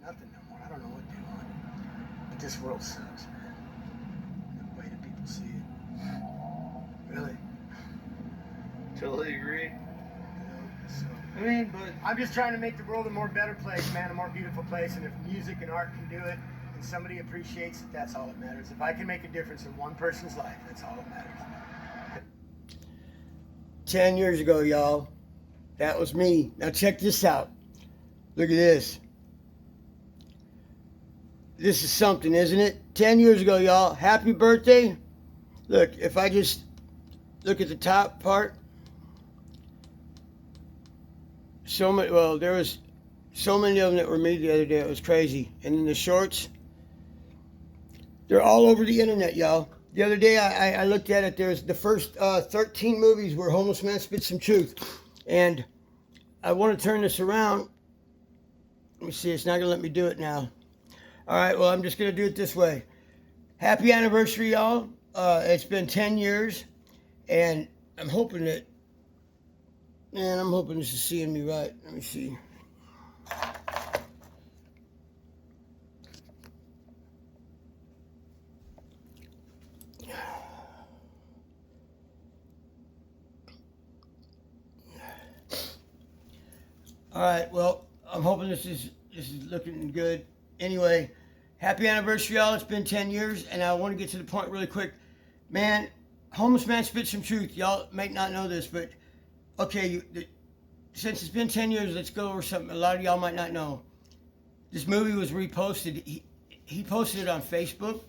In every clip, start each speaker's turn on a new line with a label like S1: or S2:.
S1: nothing no more. I don't know what they want. But this world sucks, man. The way that people see it. Really.
S2: Totally agree.
S1: So,
S2: I mean, but
S1: I'm just trying to make the world a more better place, man, a more beautiful place. And if music and art can do it, and somebody appreciates it, that's all that matters. If I can make a difference in one person's life, that's all that matters. 10 years ago, y'all, that was me. Now check this out. Look at this. This is something, isn't it? 10 years ago, y'all. Happy birthday. Look, if I just look at the top part. There was so many of them that were me the other day. It was crazy. And then the shorts, they're all over the internet, y'all. The other day I looked at it. There's the first 13 movies where homeless man spit some truth. And I want to turn this around. Let me see. It's not going to let me do it now. All right. Well, I'm just going to do it this way. Happy anniversary, y'all. It's been 10 years. And I'm hoping that... Man, I'm hoping this is seeing me right. Let me see. All right, well, I'm hoping this is looking good. Anyway, happy anniversary, y'all. It's been 10 years, and I want to get to the point really quick. Man, homeless man spit some truth. Y'all might not know this, but okay, since it's been 10 years, let's go over something a lot of y'all might not know. This movie was reposted. He posted it on Facebook,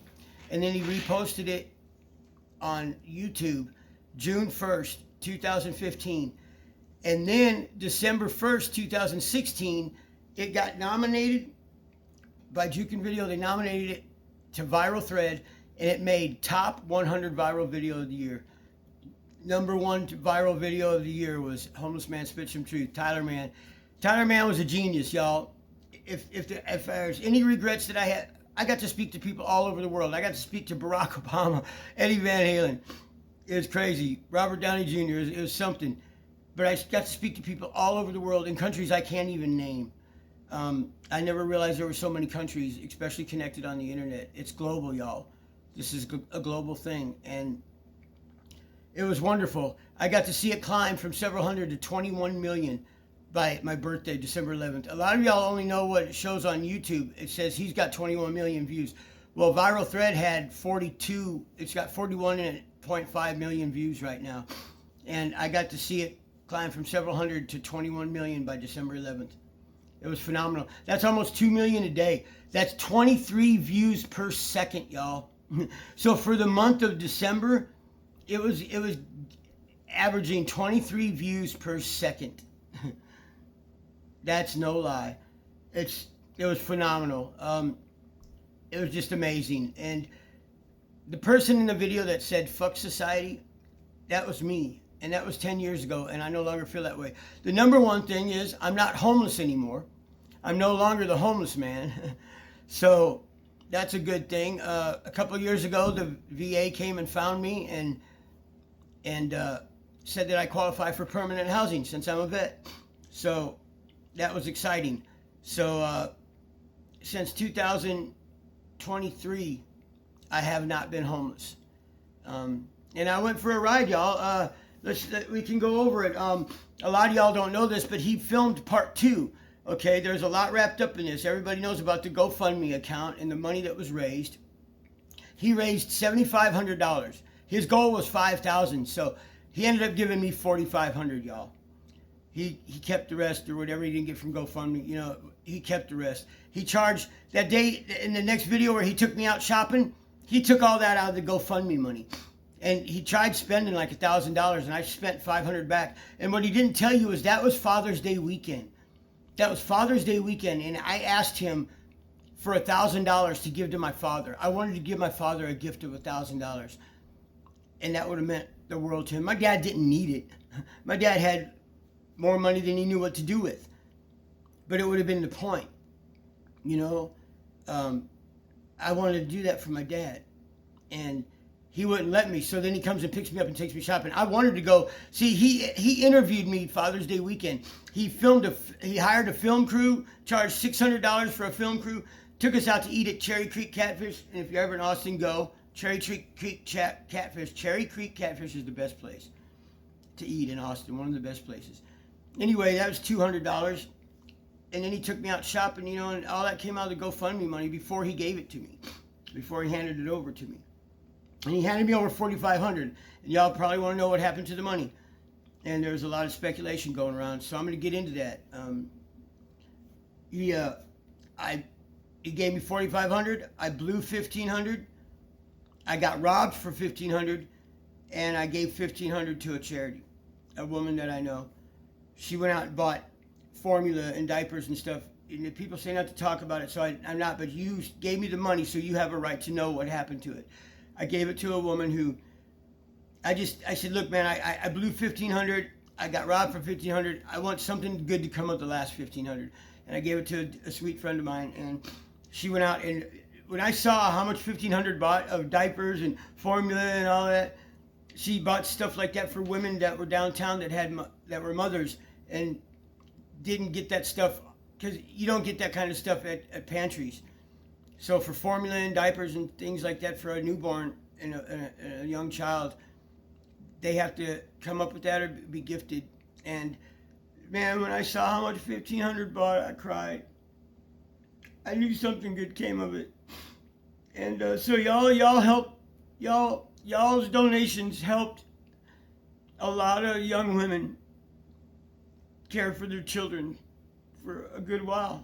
S1: and then he reposted it on YouTube June 1st, 2015. And then December 1st, 2016, it got nominated by Jukin Video. They nominated it to Viral Thread, and it made top 100 viral video of the year. Number one viral video of the year was Homeless Man Spit Some Truth, Tyler Man. Tyler Man was a genius, y'all. If there's any regrets that I had, I got to speak to people all over the world. I got to speak to Barack Obama, Eddie Van Halen. It was crazy. Robert Downey Jr. It was something. But I got to speak to people all over the world in countries I can't even name. I never realized there were so many countries, especially connected on the internet. It's global, y'all. This is a global thing. And it was wonderful. I got to see it climb from several hundred to 21 million by my birthday, December 11th. A lot of y'all only know what it shows on YouTube. It says he's got 21 million views. Well, Viral Thread had 42. It's got 41.5 million views right now. And I got to see it climb from several hundred to 21 million by December 11th. It was phenomenal. That's almost 2 million a day. That's 23 views per second, y'all. So for the month of December, it was averaging 23 views per second. That's no lie. It was phenomenal. It was just amazing. And the person in the video that said "fuck society," that was me. And that was 10 years ago, and I no longer feel that way. The number one thing is I'm not homeless anymore. I'm no longer the homeless man. So that's a good thing. A couple of years ago, the VA came and found me and said that I qualify for permanent housing since I'm a vet. So that was exciting. So since 2023, I have not been homeless. And I went for a ride, y'all. We can go over it. A lot of y'all don't know this, but he filmed part 2. Okay, there's a lot wrapped up in this. Everybody knows about the GoFundMe account and the money that was raised. He raised $7,500. His goal was $5,000, so he ended up giving me $4,500, y'all. He kept the rest, or whatever he didn't get from GoFundMe. You know, he kept the rest. He charged that day in the next video where he took me out shopping. He took all that out of the GoFundMe money. And he tried spending like $1,000, and I spent $500 back. And what he didn't tell you is that was Father's Day weekend. That was Father's Day weekend, and I asked him for $1,000 to give to my father. I wanted to give my father a gift of $1,000, and that would have meant the world to him. My dad didn't need it. My dad had more money than he knew what to do with, but it would have been the point, you know. I wanted to do that for my dad, and He wouldn't let me. So then he comes and picks me up and takes me shopping. I wanted to go. See, he interviewed me Father's Day weekend. He hired a film crew, charged $600 for a film crew, took us out to eat at Cherry Creek Catfish. And if you're ever in Austin, go. Cherry Creek Catfish. Cherry Creek Catfish is the best place to eat in Austin. One of the best places. Anyway, that was $200. And then he took me out shopping, you know, and all that came out of the GoFundMe money before he gave it to me, before he handed it over to me. And he handed me over $4,500. And y'all probably want to know what happened to the money. And there's a lot of speculation going around, so I'm going to get into that. He gave me $4,500. I blew $1,500. I got robbed for $1,500, and I gave $1,500 to a charity, a woman that I know. She went out and bought formula and diapers and stuff. And the people say not to talk about it, so I'm not. But you gave me the money, so you have a right to know what happened to it. I gave it to a woman who, I said, look, man, I blew $1,500. I got robbed for $1,500. I want something good to come of the last $1,500. And I gave it to a sweet friend of mine. And she went out, and when I saw how much $1,500 bought of diapers and formula and all that, she bought stuff like that for women that were downtown that were mothers and didn't get that stuff, because you don't get that kind of stuff at pantries. So for formula and diapers and things like that for a newborn and a young child, they have to come up with that or be gifted. And man, when I saw how much $1,500 bought, I cried. I knew something good came of it. And so y'all help, y'all's donations helped a lot of young women care for their children for a good while.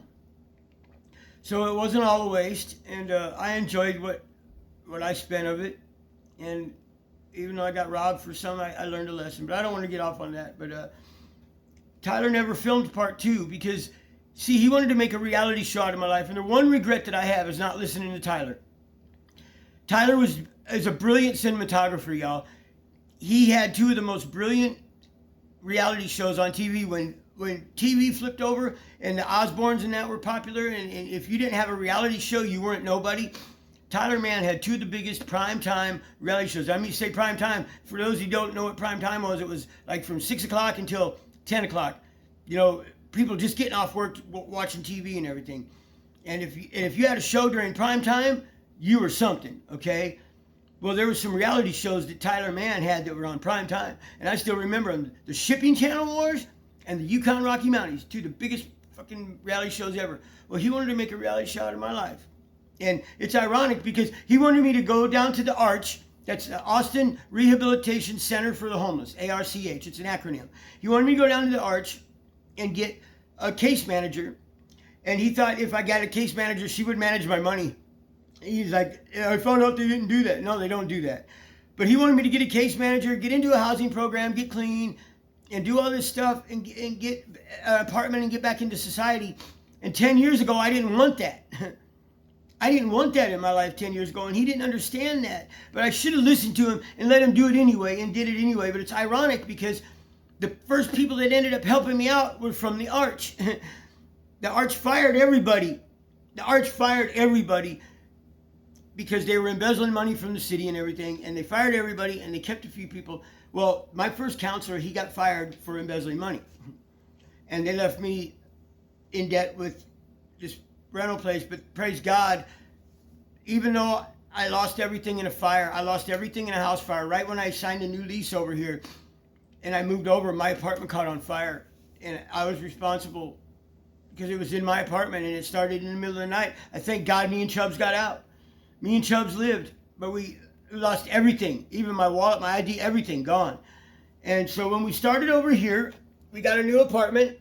S1: So it wasn't all a waste, and I enjoyed what I spent of it. And even though I got robbed for some, I learned a lesson. But I don't want to get off on that. But Tyler never filmed part 2 because, see, he wanted to make a reality show out of my life. And the one regret that I have is not listening to Tyler. Tyler is a brilliant cinematographer, y'all. He had 2 of the most brilliant reality shows on TV when TV flipped over and the Osbournes and that were popular, and if you didn't have a reality show, you weren't nobody. Tyler Mann had 2 of the biggest primetime reality shows. I mean, say primetime, for those who don't know what primetime was, it was like from 6 o'clock until 10 o'clock. You know, people just getting off work, watching TV and everything. And if you had a show during primetime, you were something, okay? Well, there were some reality shows that Tyler Mann had that were on primetime, and I still remember them. The Shipping Channel Wars and the Yukon Rocky Mountains, 2 of the biggest fucking reality shows ever. Well, he wanted to make a reality show out of my life. And it's ironic because he wanted me to go down to the Arch, that's the Austin Rehabilitation Center for the Homeless, ARCH, it's an acronym. He wanted me to go down to the Arch and get a case manager, and he thought if I got a case manager, she would manage my money. He's like, yeah, I found out they didn't do that. No, they don't do that. But he wanted me to get a case manager, get into a housing program, get clean, and do all this stuff and get an apartment and get back into society. And 10 years ago, I didn't want that. I didn't want that in my life 10 years ago, and he didn't understand that. But I should have listened to him and let him do it anyway and did it anyway. But it's ironic because the first people that ended up helping me out were from the Arch. The Arch fired everybody. The Arch fired everybody because they were embezzling money from the city and everything, and they fired everybody, and they kept a few people. Well, my first counselor, he got fired for embezzling money, and they left me in debt with this rental place. But praise God, even though I lost everything in a fire, I lost everything in a house fire. Right when I signed a new lease over here, and I moved over, my apartment caught on fire, and I was responsible because it was in my apartment, and it started in the middle of the night. I thank God me and Chubbs got out. Me and Chubbs lived, but we lost everything, even my wallet, my ID, everything gone. And so when we started over here, we got a new apartment.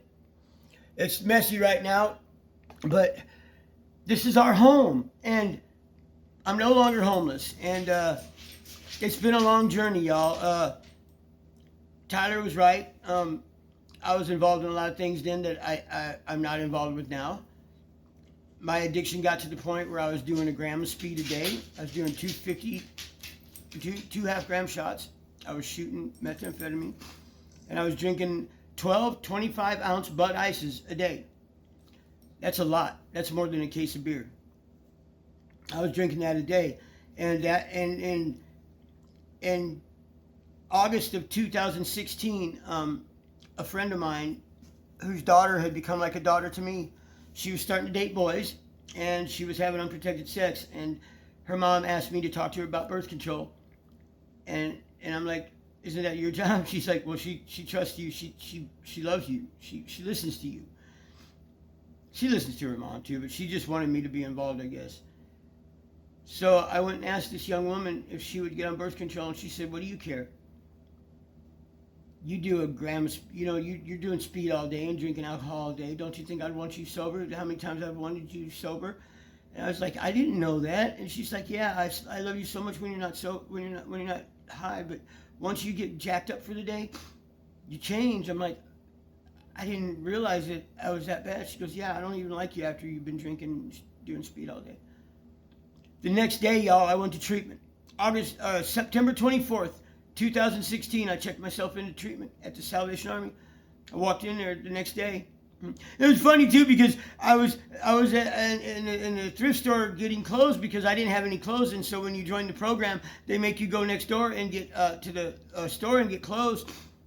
S1: It's messy right now, but this is our home, and I'm no longer homeless. And it's been a long journey, y'all. Tyler was right. I was involved in a lot of things then that I'm not involved with now. My addiction got to the point where I was doing a gram of speed a day. I was doing 2 half-gram shots. I was shooting methamphetamine. And I was drinking 12 25-ounce Bud Ices a day. That's a lot. That's more than a case of beer. I was drinking that a day. And in August of 2016, a friend of mine whose daughter had become like a daughter to me, she was starting to date boys, and she was having unprotected sex, and her mom asked me to talk to her about birth control, and I'm like, isn't that your job? She's like, well, she trusts you, she loves you, she listens to you. She listens to her mom too, but she just wanted me to be involved, I guess. So I went and asked this young woman if she would get on birth control, and she said, what do you care? You do a gram, you're doing speed all day and drinking alcohol all day. Don't you think I'd want you sober? How many times I've wanted you sober? And I was like, I didn't know that. And she's like, yeah, I love you so much when you're not high, but once you get jacked up for the day, you change. I'm like, I didn't realize that I was that bad. She goes, yeah, I don't even like you after you've been drinking, doing speed all day. The next day, y'all, I went to treatment. September 24th, 2016, I checked myself into treatment at the Salvation Army. I walked in there the next day. It was funny too because I was in the thrift store getting clothes because I didn't have any clothes, and so when you join the program, they make you go next door and get to the store and get clothes,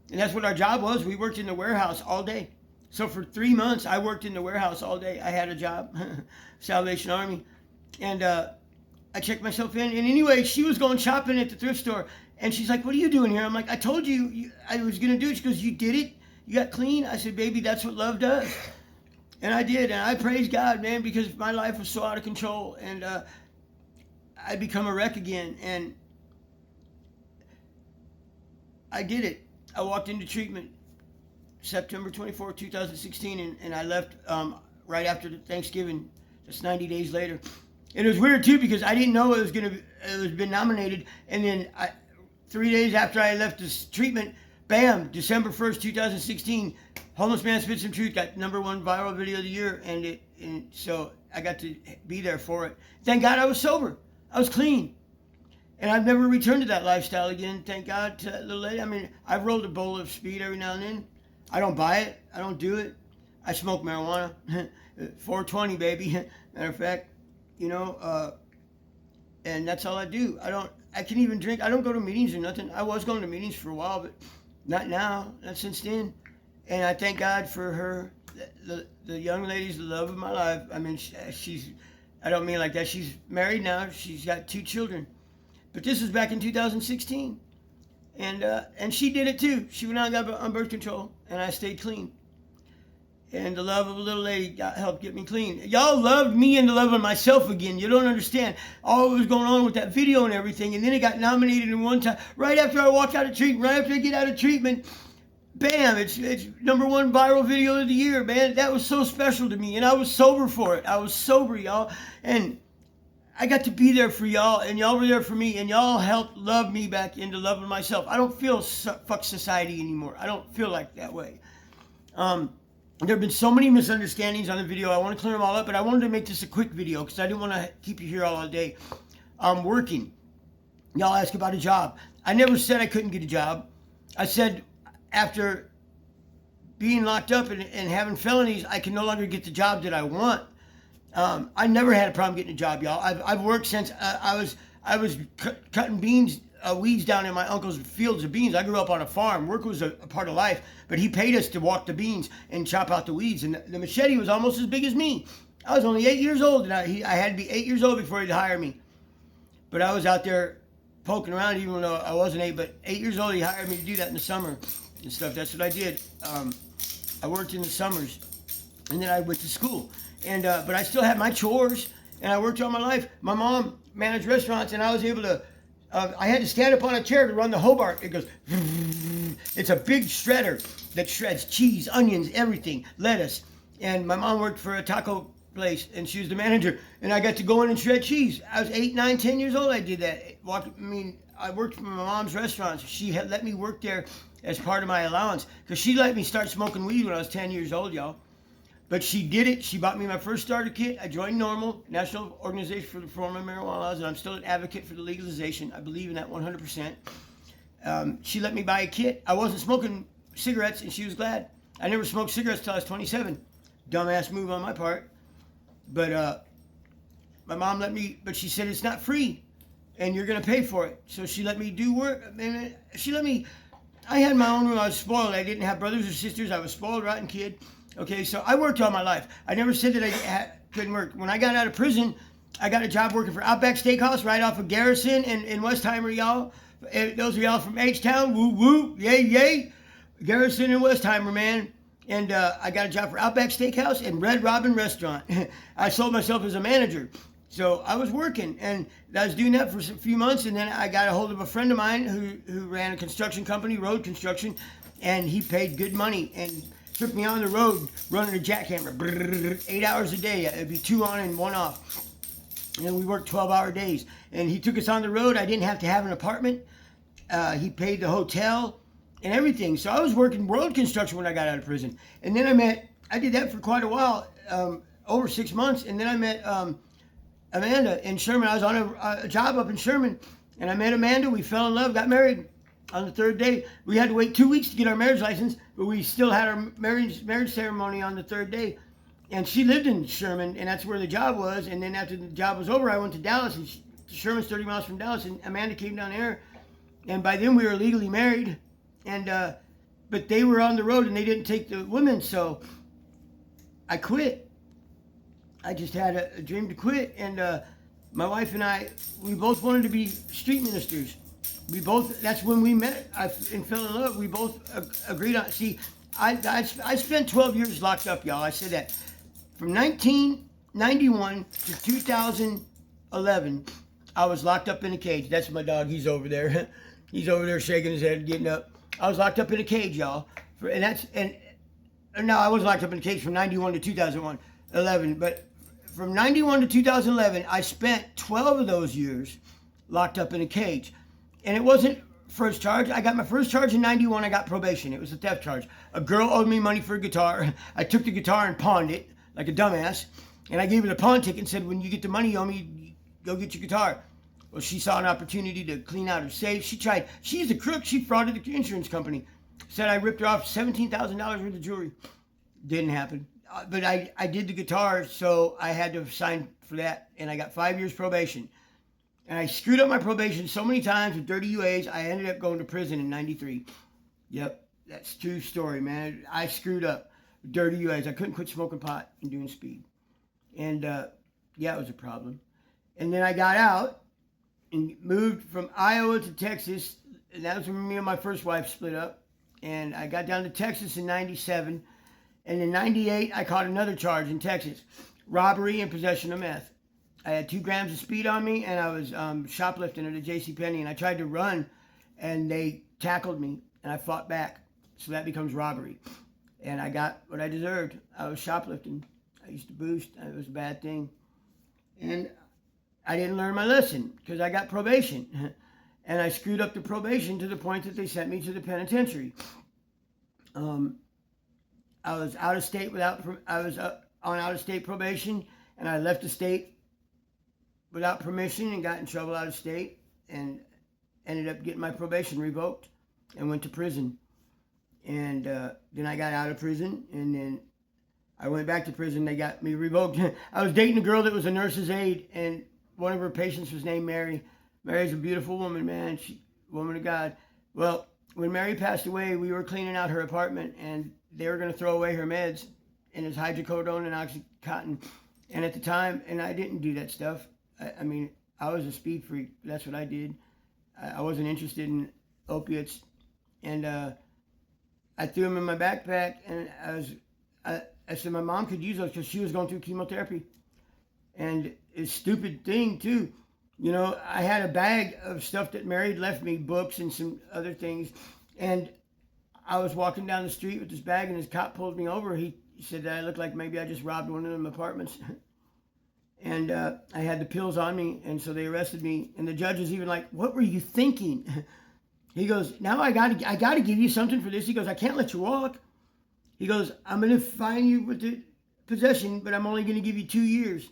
S1: and that's what our job was. We worked in the warehouse all day. So for 3 months, I worked in the warehouse all day. I had a job, Salvation Army, and I checked myself in. And anyway, she was going shopping at the thrift store, and she's like, "What are you doing here?" I'm like, "I told you I was gonna do it." She goes, "You did it? You got clean?" I said, "Baby, that's what love does." And I did, and I praise God, man, because my life was so out of control, and I'd become a wreck again, and I did it. I walked into treatment September 24, 2016, and I left right after Thanksgiving, just 90 days later. And it was weird, too, because I didn't know it was been nominated, and then 3 days after I left this treatment, bam, December 1st, 2016, Homeless Man Spit Some Truth got #1 viral video of the year, and so I got to be there for it. Thank God I was sober. I was clean. And I've never returned to that lifestyle again, thank God, to that little lady. I mean, I've rolled a bowl of speed every now and then. I don't buy it. I don't do it. I smoke marijuana. 420, baby. Matter of fact, and that's all I do. I can even drink. I don't go to meetings or nothing. I was going to meetings for a while, but not now, not since then. And I thank God for her, the young lady's the love of my life. I mean, I don't mean like that. She's married now. She's got 2 children. But this was back in 2016. And she did it too. She went out and got on birth control, and I stayed clean. And the love of a little lady helped get me clean. Y'all loved me into loving myself again. You don't understand all that was going on with that video and everything. And then it got nominated in one time. Right after I walked out of treatment, right after I get out of treatment, bam, it's #1 viral video of the year, man. That was so special to me. And I was sober for it. I was sober, y'all. And I got to be there for y'all, and y'all were there for me, and y'all helped love me back into loving myself. I don't feel fuck society anymore. I don't feel like that way. There have been so many misunderstandings on the video. I want to clear them all up, but I wanted to make this a quick video because I didn't want to keep you here all day. I'm working. Y'all ask about a job. I never said I couldn't get a job. I said after being locked up and having felonies, I can no longer get the job that I want. I never had a problem getting a job, y'all. I've worked since I was cutting weeds down in my uncle's fields of beans. I grew up on a farm. Work was a part of life, but he paid us to walk the beans and chop out the weeds. And the machete was almost as big as me. I was only 8 years old, and I had to be 8 years old before he'd hire me. But I was out there poking around, even though I wasn't 8. But 8 years old, he hired me to do that in the summer and stuff. That's what I did. I worked in the summers, and then I went to school. But I still had my chores, and I worked all my life. My mom managed restaurants, and I was able to, I had to stand up on a chair to run the Hobart. It goes, it's a big shredder that shreds cheese, onions, everything, lettuce. And my mom worked for a taco place, and she was the manager, and I got to go in and shred cheese. I was 8, 9, 10 years old. I did that. I worked for my mom's restaurants. She had let me work there as part of my allowance, because she let me start smoking weed when I was 10 years old, y'all. But she did it. She bought me my first starter kit. I joined NORML, National Organization for the Reform of Marijuana Laws, and I'm still an advocate for the legalization. I believe in that 100%. She let me buy a kit. I wasn't smoking cigarettes, and she was glad. I never smoked cigarettes till I was 27. Dumbass move on my part. But my mom let me, but she said it's not free. and you're gonna pay for it. So she let me do work. And she let me. I had my own room. I was spoiled. I didn't have brothers or sisters. I was spoiled, rotten kid. Okay, so I worked all my life. I never said that couldn't work. When I got out of prison, I got a job working for Outback Steakhouse right off of Garrison in Westheimer, y'all. Those of y'all from H-Town, woo woo, yay yay. Garrison and Westheimer, man. And I got a job for Outback Steakhouse and Red Robin Restaurant. I sold myself as a manager. So I was working, and I was doing that for a few months, and then I got a hold of a friend of mine who ran a construction company, road construction, and he paid good money and took me on the road running a jackhammer, 8 hours a day. It'd be 2 on and 1 off. And we worked 12-hour days. And he took us on the road. I didn't have to have an apartment. He paid the hotel and everything. So I was working road construction when I got out of prison. And then I did that for quite a while, over 6 months. And then I met Amanda in Sherman. I was on a job up in Sherman, and I met Amanda. We fell in love, got married on the 3rd day. We had to wait 2 weeks to get our marriage license, but we still had our marriage ceremony on the 3rd day. And she lived in Sherman, and that's where the job was. And then after the job was over, I went to Dallas, and Sherman's 30 miles from Dallas, and Amanda came down there. And by then we were legally married, and but they were on the road, and they didn't take the women, so I quit. I just had a dream to quit, and my wife and we both wanted to be street ministers. That's when we met and fell in love. We both agreed on, see, I spent 12 years locked up, y'all. I said that. From 1991 to 2011, I was locked up in a cage. That's my dog, he's over there. He's over there shaking his head, getting up. I was locked up in a cage, y'all. No, I wasn't locked up in a cage from 91 to 2011, but from 91 to 2011, I spent 12 of those years locked up in a cage. And it wasn't first charge. I got my first charge in 91. I got probation. It was a theft charge. A girl owed me money for a guitar. I took the guitar and pawned it like a dumbass. And I gave her the pawn ticket and said, when you get the money you owe me, go get your guitar. Well, she saw an opportunity to clean out her safe. She's a crook. She frauded the insurance company. Said I ripped her off $17,000 worth of jewelry. Didn't happen. But I did the guitar, so I had to sign for that, and I got 5 years probation. And I screwed up my probation so many times with dirty UAs, I ended up going to prison in 93. Yep, that's true story, man. I screwed up with dirty UAs. I couldn't quit smoking pot and doing speed. And, yeah, it was a problem. And then I got out and moved from Iowa to Texas, and that was when me and my first wife split up. And I got down to Texas in 97. And in 98, I caught another charge in Texas, robbery and possession of meth. I had 2 grams of speed on me, and I was shoplifting at a JCPenney, and I tried to run, and they tackled me, and I fought back. So that becomes robbery. And I got what I deserved. I was shoplifting. I used to boost. It was a bad thing. And I didn't learn my lesson because I got probation. And I screwed up the probation to the point that they sent me to the penitentiary. I was out of state on out of state probation, and I left the state without permission and got in trouble out of state and ended up getting my probation revoked and went to prison. And then I got out of prison, and then I went back to prison. They got me revoked. I was dating a girl that was a nurse's aide, and one of her patients was named Mary. Mary's a beautiful woman, man. Woman of God. Well, when Mary passed away, we were cleaning out her apartment, and they were going to throw away her meds, and it's hydrocodone and Oxycontin. And at the time, and I didn't do that stuff. I mean, I was a speed freak. That's what I did. I wasn't interested in opiates. And I threw them in my backpack, and I said my mom could use those because she was going through chemotherapy. And it's a stupid thing, too. You know, I had a bag of stuff that Mary had left me, books and some other things. And I was walking down the street with this bag, and this cop pulled me over. He said that I looked like maybe I just robbed one of them apartments. And I had the pills on me, and so they arrested me. And the judge was even like, "What were you thinking?" He goes, "Now I gotta give you something for this." He goes, "I can't let you walk." He goes, "I'm gonna fine you with the possession, but I'm only gonna give you 2 years."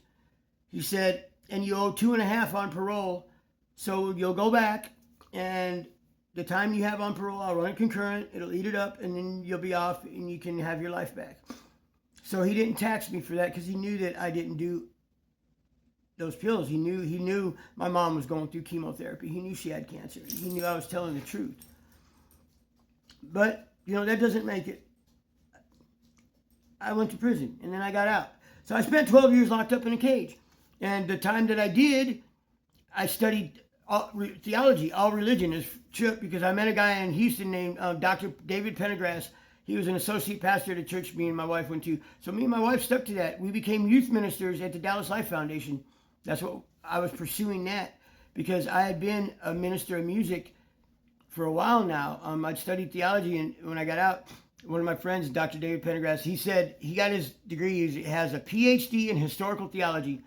S1: He said, "And you owe 2.5 on parole, so you'll go back, and the time you have on parole, I'll run it concurrent. It'll eat it up, and then you'll be off, and you can have your life back." So he didn't tax me for that because he knew that I didn't do those pills. He knew my mom was going through chemotherapy. He knew she had cancer. He knew I was telling the truth. But, that doesn't make it. I went to prison, and then I got out. So I spent 12 years locked up in a cage. And the time that I did, I studied theology, all religion, is true, because I met a guy in Houston named Dr. David Pendergrass. He was an associate pastor at a church me and my wife went to. So me and my wife stuck to that. We became youth ministers at the Dallas Life Foundation. That's what I was pursuing, that, because I had been a minister of music for a while now. I'd studied theology, and when I got out, one of my friends, Dr. David Pendergrass, he said he got his degree. He has a PhD in historical theology,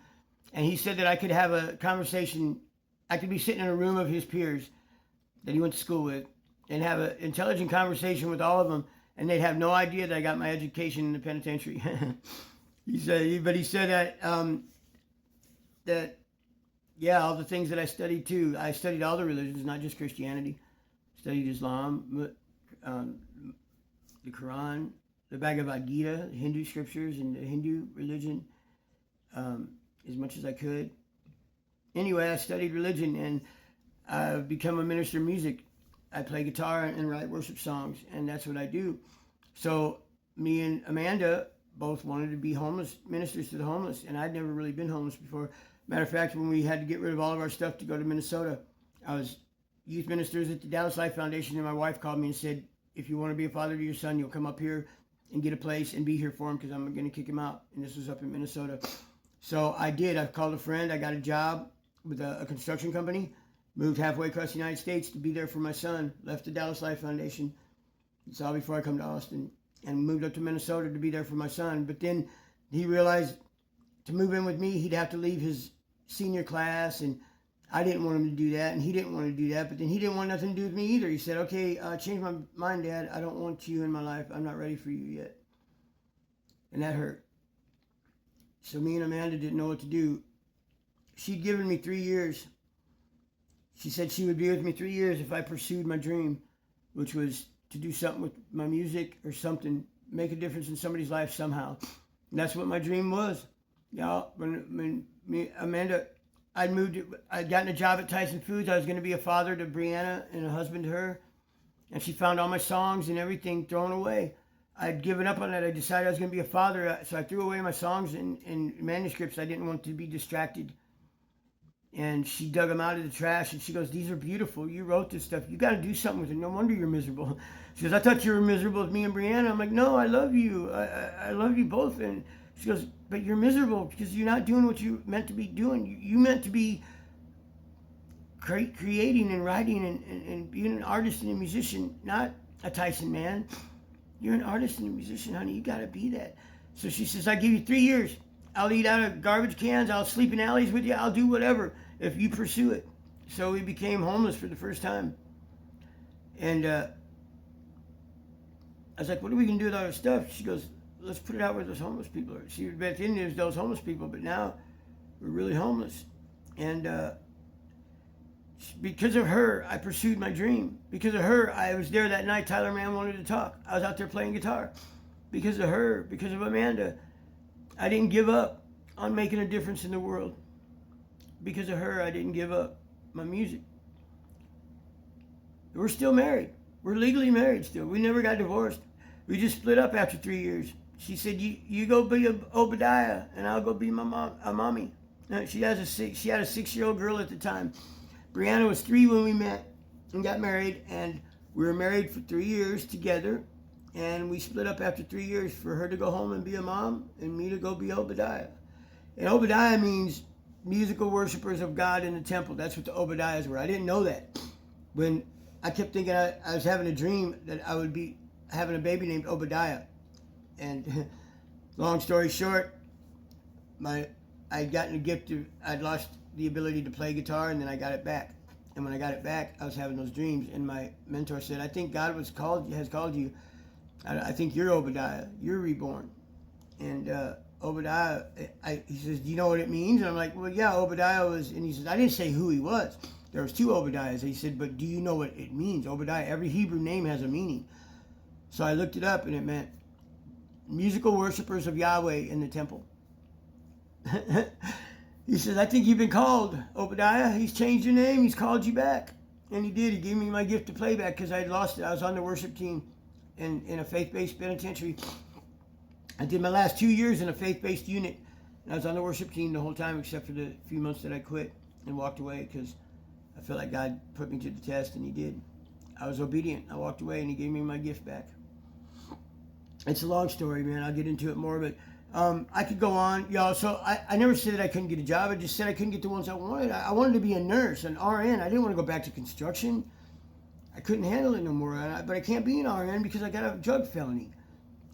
S1: and he said that I could have a conversation. I could be sitting in a room of his peers that he went to school with and have an intelligent conversation with all of them, and they'd have no idea that I got my education in the penitentiary. He said that all the things that I studied too. I studied all the religions, not just Christianity. Studied Islam, the Quran, the Bhagavad Gita, Hindu scriptures, and the Hindu religion, as much as I could. Anyway, I studied religion, and I've become a minister of music. I play guitar and write worship songs, and that's what I do. So me and Amanda both wanted to be homeless ministers to the homeless, and I'd never really been homeless before. Matter of fact, when we had to get rid of all of our stuff to go to Minnesota, I was youth ministers at the Dallas Life Foundation, and my wife called me and said, if you want to be a father to your son, you'll come up here and get a place and be here for him, because I'm going to kick him out. And this was up in Minnesota. So I did. I called a friend. I got a job with a construction company, moved halfway across the United States to be there for my son, left the Dallas Life Foundation. It's all before I come to Austin, and moved up to Minnesota to be there for my son. But then he realized to move in with me, he'd have to leave his senior class, and I didn't want him to do that, and he didn't want to do that, but then he didn't want nothing to do with me either. He said, okay, change my mind, Dad. I don't want you in my life. I'm not ready for you yet. And that hurt. So me and Amanda didn't know what to do. She'd given me 3 years. She said she would be with me 3 years if I pursued my dream, which was to do something with my music or something, make a difference in somebody's life somehow. And that's what my dream was. When Amanda, I'd gotten a job at Tyson Foods. I was going to be a father to Brianna and a husband to her. And she found all my songs and everything thrown away. I'd given up on that. I decided I was going to be a father. So I threw away my songs and manuscripts. I didn't want to be distracted. And she dug them out of the trash. And she goes, these are beautiful. You wrote this stuff. You got to do something with it. No wonder you're miserable. She goes, I thought you were miserable with me and Brianna. I'm like, no, I love you. I love you both. And she goes, but you're miserable because you're not doing what you meant to be doing. You meant to be creating and writing and being an artist and a musician, not a Tyson man. You're an artist and a musician, honey. You got to be that. So she says, I give you 3 years. I'll eat out of garbage cans. I'll sleep in alleys with you. I'll do whatever if you pursue it. So we became homeless for the first time. And I was like, what are we going to do with all our stuff? She goes, let's put it out where those homeless people are. See, back then there's those homeless people, but now we're really homeless. And because of her, I pursued my dream. Because of her, I was there that night Tyler Mann wanted to talk. I was out there playing guitar. Because of her, because of Amanda, I didn't give up on making a difference in the world. Because of her, I didn't give up my music. We're still married. We're legally married still. We never got divorced. We just split up after 3 years. She said, you go be Obadiah, and I'll go be my mommy. She had a 6-year-old girl at the time. Brianna was 3 when we met and got married, and we were married for 3 years together, and we split up after 3 years for her to go home and be a mom, and me to go be Obadiah. And Obadiah means musical worshipers of God in the temple. That's what the Obadiahs were. I didn't know that. When I kept thinking I was having a dream that I would be having a baby named Obadiah. And long story short, I'd gotten a gift I'd lost the ability to play guitar, and then I got it back. And when I got it back, I was having those dreams, and my mentor said, I think God has called you. I think you're Obadiah. You're reborn. And Obadiah, he says, do you know what it means? And I'm like, well, yeah, Obadiah was, and he says, I didn't say who he was. There was 2 Obadiahs. He said, but do you know what it means? Obadiah, every Hebrew name has a meaning. So I looked it up, and it meant musical worshipers of Yahweh in the temple. He says, I think you've been called, Obadiah. He's changed your name. He's called you back. And he did. He gave me my gift to playback because I had lost it. I was on the worship team in a faith-based penitentiary. I did my last 2 years in a faith-based unit. And I was on the worship team the whole time except for the few months that I quit and walked away because I felt like God put me to the test, and he did. I was obedient. I walked away, and he gave me my gift back. It's a long story, man. I'll get into it more, but I could go on, y'all. So I never said that I couldn't get a job. I just said I couldn't get the ones I wanted. I wanted to be a nurse, an RN. I didn't want to go back to construction. I couldn't handle it no more. But I can't be an RN because I got a drug felony.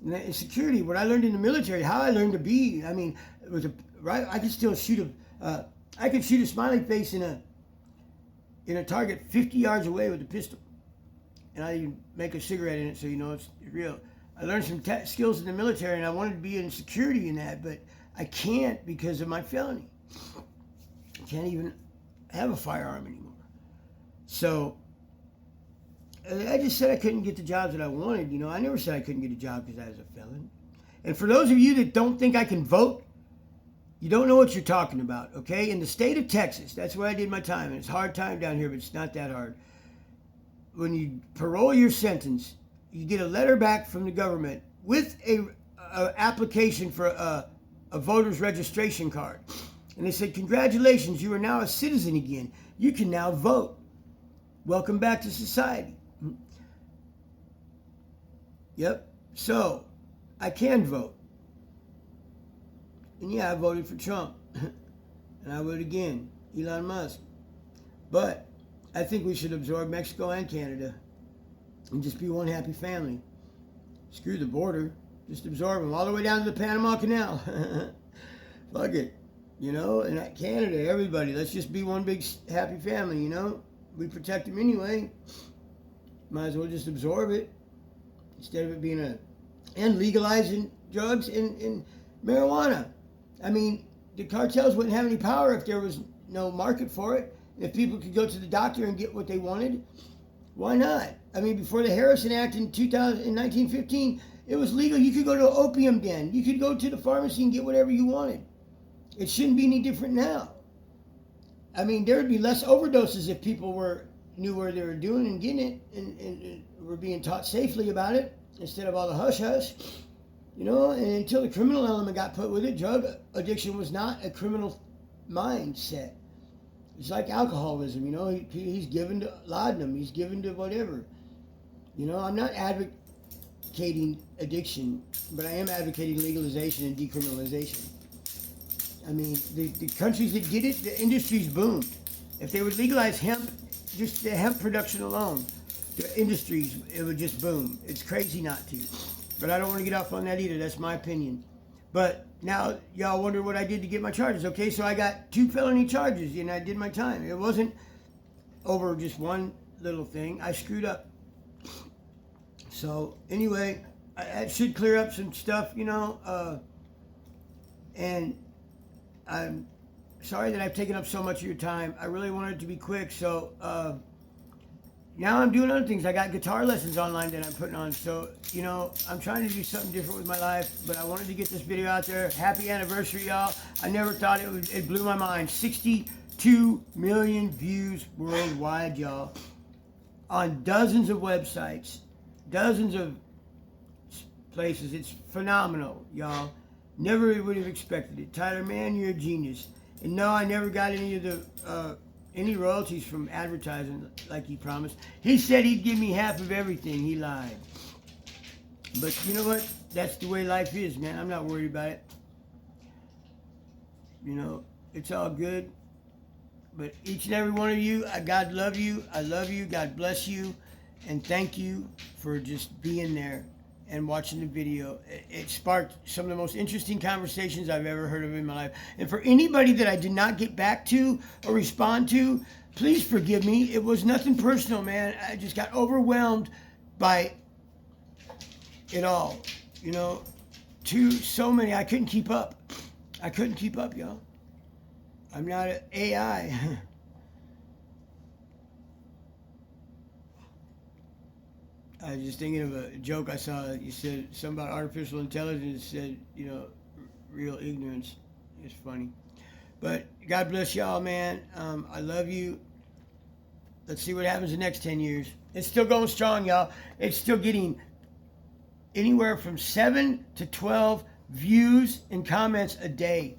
S1: And security, what I learned in the military, how I learned to be. I mean, it was right. I could still shoot I could shoot a smiley face in a target 50 yards away with a pistol, and I even make a cigarette in it, so you know it's real. I learned some skills in the military, and I wanted to be in security in that, but I can't because of my felony. I can't even have a firearm anymore. So I just said I couldn't get the jobs that I wanted. You know, I never said I couldn't get a job because I was a felon. And for those of you that don't think I can vote, you don't know what you're talking about, okay? In the state of Texas, that's where I did my time, and it's a hard time down here, but it's not that hard. When you parole your sentence, you get a letter back from the government with a application for a voter's registration card. And they said, congratulations, you are now a citizen again. You can now vote. Welcome back to society. Yep. So, I can vote. And yeah, I voted for Trump. And I would again, Elon Musk. But I think we should absorb Mexico and Canada and just be one happy family. Screw the border. Just absorb them all the way down to the Panama Canal. Fuck it. You know, and Canada, everybody, let's just be one big happy family, you know? We protect them anyway. Might as well just absorb it instead of it being and legalizing drugs and marijuana. I mean, the cartels wouldn't have any power if there was no market for it. If people could go to the doctor and get what they wanted, why not? I mean, before the Harrison Act in 1915, it was legal. You could go to an opium den. You could go to the pharmacy and get whatever you wanted. It shouldn't be any different now. I mean, there would be less overdoses if people knew where they were doing and getting it and were being taught safely about it instead of all the hush-hush. You know, and until the criminal element got put with it, drug addiction was not a criminal mindset. It's like alcoholism, you know. He's given to laudanum. He's given to whatever. You know, I'm not advocating addiction, but I am advocating legalization and decriminalization. I mean, the countries that get it, the industries boomed. If they would legalize hemp, just the hemp production alone, the industries, it would just boom. It's crazy not to. But I don't want to get off on that either. That's my opinion. But now y'all wonder what I did to get my charges. Okay, so I got 2 felony charges and I did my time. It wasn't over just one little thing. I screwed up. So anyway, I should clear up some stuff, you know. And I'm sorry that I've taken up so much of your time. I really wanted it to be quick. So now I'm doing other things. I got guitar lessons online that I'm putting on. So, you know, I'm trying to do something different with my life, but I wanted to get this video out there. Happy anniversary, y'all. I never thought it blew my mind. 62 million views worldwide, y'all. On dozens of websites, dozens of places. It's phenomenal, y'all. Never would have expected it. Tyler, man, you're a genius. And no, I never got any of the any royalties from advertising like he promised. He said he'd give me half of everything. He lied. But you know what? That's the way life is, man. I'm not worried about it. You know, it's all good. But each and every one of you, God love you. I love you. God bless you. And thank you for just being there and watching the video. It sparked some of the most interesting conversations I've ever heard of in my life. And for anybody that I did not get back to or respond to, please forgive me. It was nothing personal, man. I just got overwhelmed by it all. You know, so many. I couldn't keep up. I couldn't keep up, y'all. I'm not an AI. I was just thinking of a joke I saw. You said something about artificial intelligence. Said, you know, real ignorance. It's funny. But God bless y'all, man. I love you. Let's see what happens the next 10 years. It's still going strong, y'all. It's still getting anywhere from 7 to 12 views and comments a day.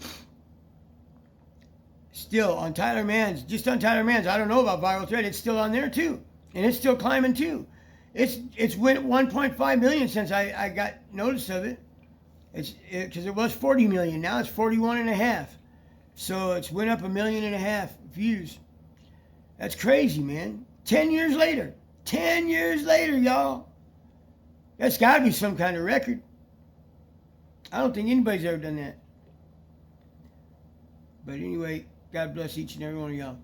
S1: Still on Tyler Mann's, just on Tyler Mann's. I don't know about Viral Thread. It's still on there too, and it's still climbing too. It's went 1.5 million since I got notice of it. Because it was 40 million. Now it's 41 and a half. So it's went up 1.5 million views. That's crazy, man. 10 years later. 10 years later, y'all. That's got to be some kind of record. I don't think anybody's ever done that. But anyway, God bless each and every one of y'all.